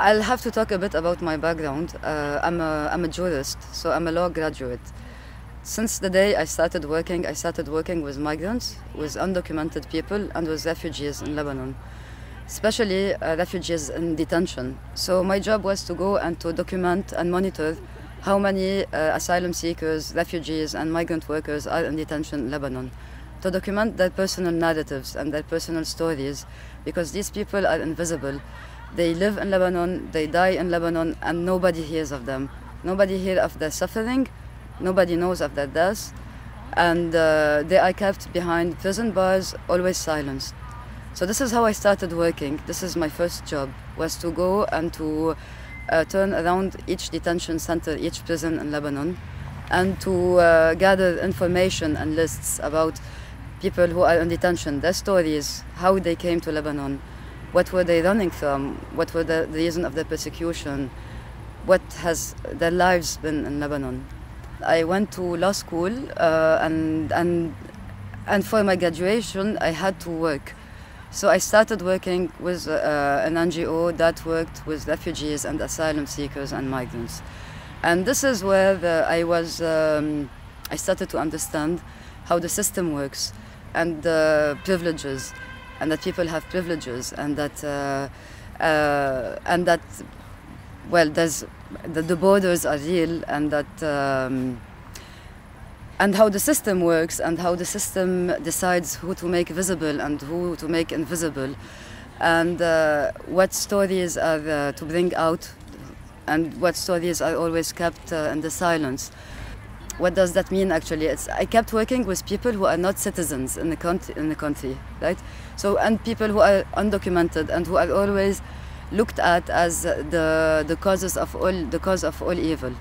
I'll have to talk a bit about my background. I'm a jurist, so I'm a law graduate. Since the day I started working with migrants, with undocumented people, and with refugees in Lebanon, especially refugees in detention. So my job was to go and to document and monitor how many asylum seekers, refugees, and migrant workers are in detention in Lebanon, to document their personal narratives and their personal stories, because these people are invisible. They live in Lebanon, they die in Lebanon, and nobody hears of them. Nobody hears of their suffering, nobody knows of their deaths, and they are kept behind prison bars, always silenced. So this is how I started working. This is my first job, was to go and to turn around each detention center, each prison in Lebanon, and to gather information and lists about people who are in detention, their stories, how they came to Lebanon, what were they running from, what were the reason of their persecution, what has their lives been in Lebanon. I went to law school and for my graduation I had to work. So I started working with an NGO that worked with refugees and asylum seekers and migrants. And this is where I started to understand how the system works and the privileges, and that people have privileges, and that well, the borders are real, and that and how the system works, and how the system decides who to make visible and who to make invisible, and what stories are to bring out, and what stories are always kept in the silence. What does that mean actually? I kept working with people who are not citizens in the country, right? So, and people who are undocumented and who are always looked at as the cause of all evil.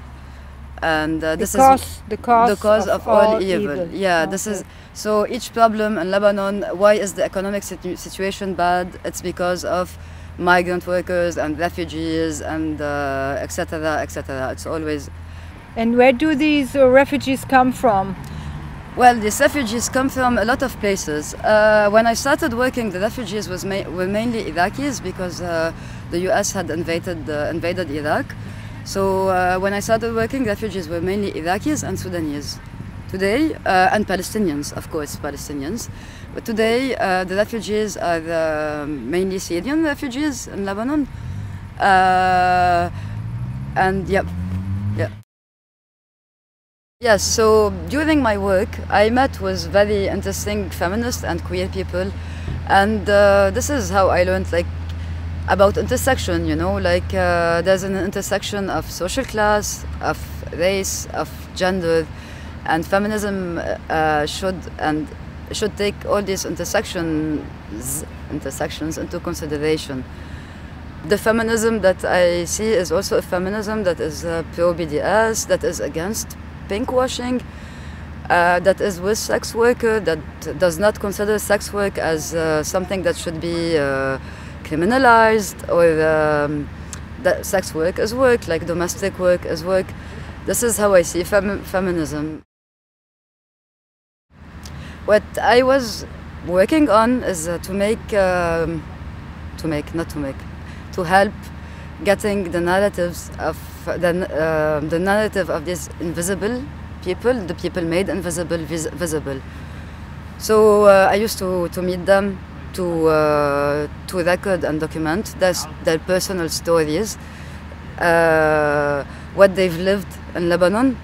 And this is the cause of all evil. Yeah, okay. This is so. Each problem in Lebanon, why is the economic situation bad? It's because of migrant workers and refugees and etc. etc. It's always. And where do these refugees come from? Well, these refugees come from a lot of places. When I started working, the refugees were mainly Iraqis, because the US had invaded Iraq. So when I started working, refugees were mainly Iraqis and Sudanese. Today, and Palestinians, of course, Palestinians. But today, the refugees are mainly Syrian refugees in Lebanon. And yeah. Yes, so during my work, I met with very interesting feminist and queer people, and this is how I learned about intersection, you know, there's an intersection of social class, of race, of gender, and feminism should take all these intersections into consideration. The feminism that I see is also a feminism that is pro-BDS, that is against pinkwashing, that is with sex worker, that does not consider sex work as something that should be criminalized, or that sex work is work, like domestic work is work. This is how I see feminism. What I was working on is to help getting the narratives of the narrative of these invisible people, the people made invisible, visible. So I used to meet them, to record and document their personal stories, what they've lived in Lebanon,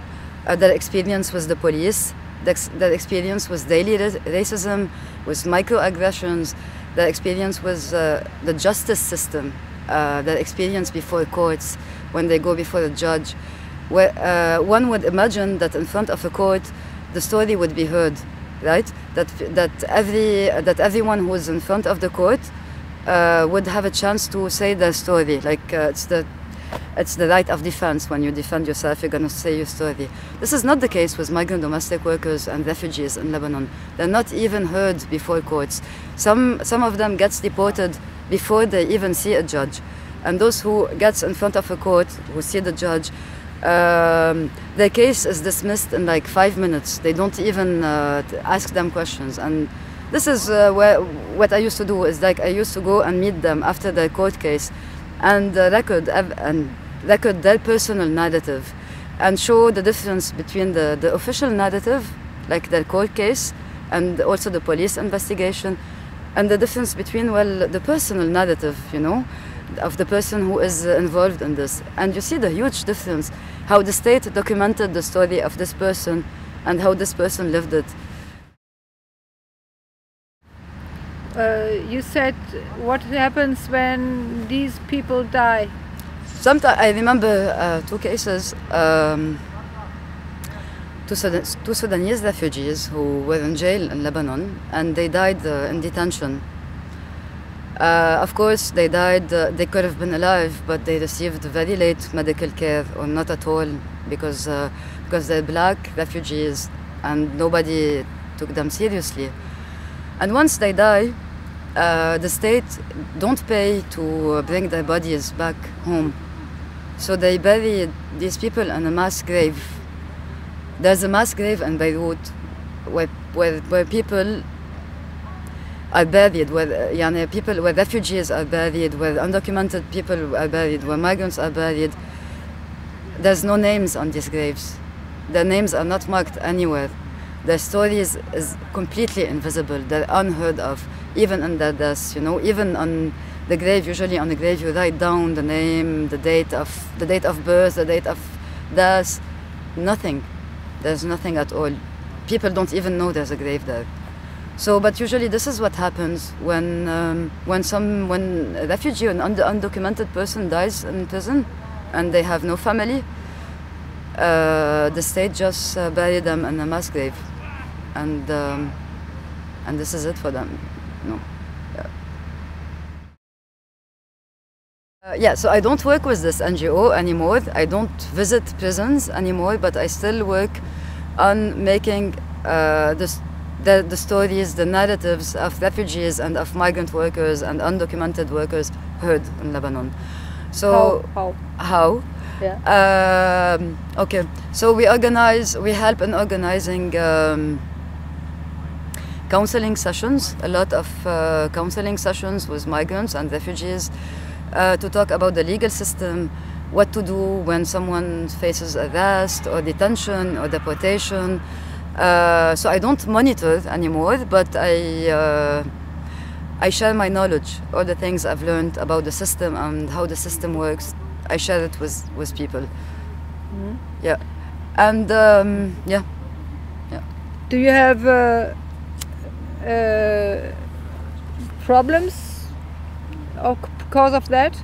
their experience with the police, their experience with daily racism, with microaggressions, their experience with the justice system, their experience before courts, when they go before a judge. One would imagine that in front of a court, the story would be heard, right? That everyone who is in front of the court would have a chance to say their story. It's the right of defense. When you defend yourself, you're going to say your story. This is not the case with migrant domestic workers and refugees in Lebanon. They're not even heard before courts. Some of them gets deported before they even see a judge. And those who gets in front of a court, who see the judge, their case is dismissed in 5 minutes. They don't even ask them questions. And this is what I used to do, is I used to go and meet them after their court case and record their personal narrative, and show the difference between the official narrative, like their court case, and also the police investigation, and the difference between, well, the personal narrative, you know, of the person who is involved in this. And you see the huge difference, how the state documented the story of this person and how this person lived it. You said, what happens when these people die? Sometimes I remember two cases, two Sudanese refugees who were in jail in Lebanon, and they died in detention. Of course, they died, they could have been alive, but they received very late medical care, or not at all, because they're black refugees and nobody took them seriously. And once they die, the state don't pay to bring their bodies back home. So they bury these people in a mass grave. There's a mass grave in Beirut where people are buried, where refugees are buried, where undocumented people are buried, where migrants are buried. There's no names on these graves. Their names are not marked anywhere. Their stories is completely invisible. They're unheard of, even in their deaths. You know, even on the grave. Usually on the grave, you write down the name, the date of birth, the date of death. Nothing. There's nothing at all. People don't even know there's a grave there. So, but usually this is what happens when a refugee, an undocumented person dies in prison, and they have no family. The state just bury them in a mass grave, and this is it for them. No. Yeah, so I don't work with this NGO anymore. I don't visit prisons anymore, but I still work on making the stories, the narratives of refugees and of migrant workers and undocumented workers heard in Lebanon. So how? Yeah. Okay. So we help in organizing counseling sessions, a lot of counseling sessions with migrants and refugees to talk about the legal system, what to do when someone faces arrest or detention or deportation. So I don't monitor anymore, but I share my knowledge, all the things I've learned about the system and how the system works. I share it with people. Mm-hmm. Yeah, and yeah. Do you have problems because of that?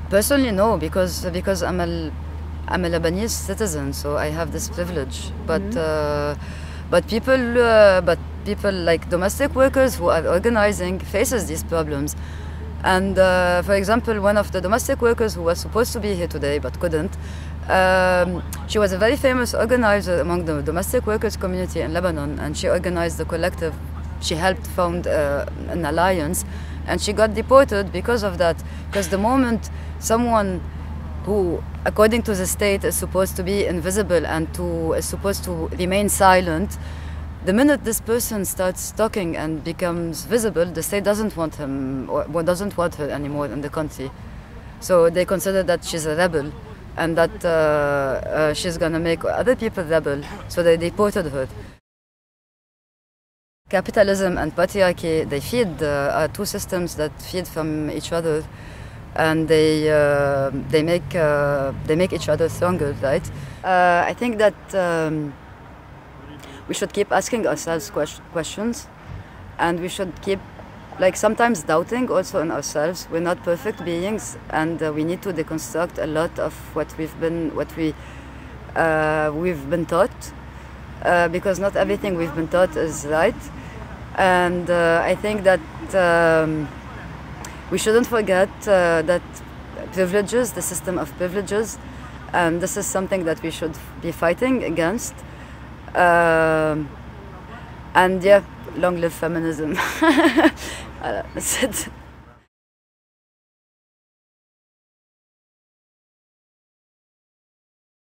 Personally, no, because I'm a Lebanese citizen, so I have this privilege. But but people like domestic workers who are organizing faces these problems. And for example, one of the domestic workers who was supposed to be here today but couldn't, she was a very famous organizer among the domestic workers community in Lebanon, and she organized the collective. She helped found an alliance, and she got deported because of that. Because the moment someone who, according to the state, is supposed to be invisible and is supposed to remain silent, the minute this person starts talking and becomes visible, the state doesn't want him or doesn't want her anymore in the country. So they consider that she's a rebel and that she's gonna make other people rebel. So they deported her. Capitalism and patriarchy, they feed are two systems that feed from each other, and they make each other stronger, right? I think that we should keep asking ourselves questions, and we should keep, like, sometimes doubting also in ourselves. We're not perfect beings, and we need to deconstruct a lot of what we've been taught, because not everything we've been taught is right. And I think that we shouldn't forget that privileges, the system of privileges, and this is something that we should be fighting against. And yeah, long live feminism. That's it.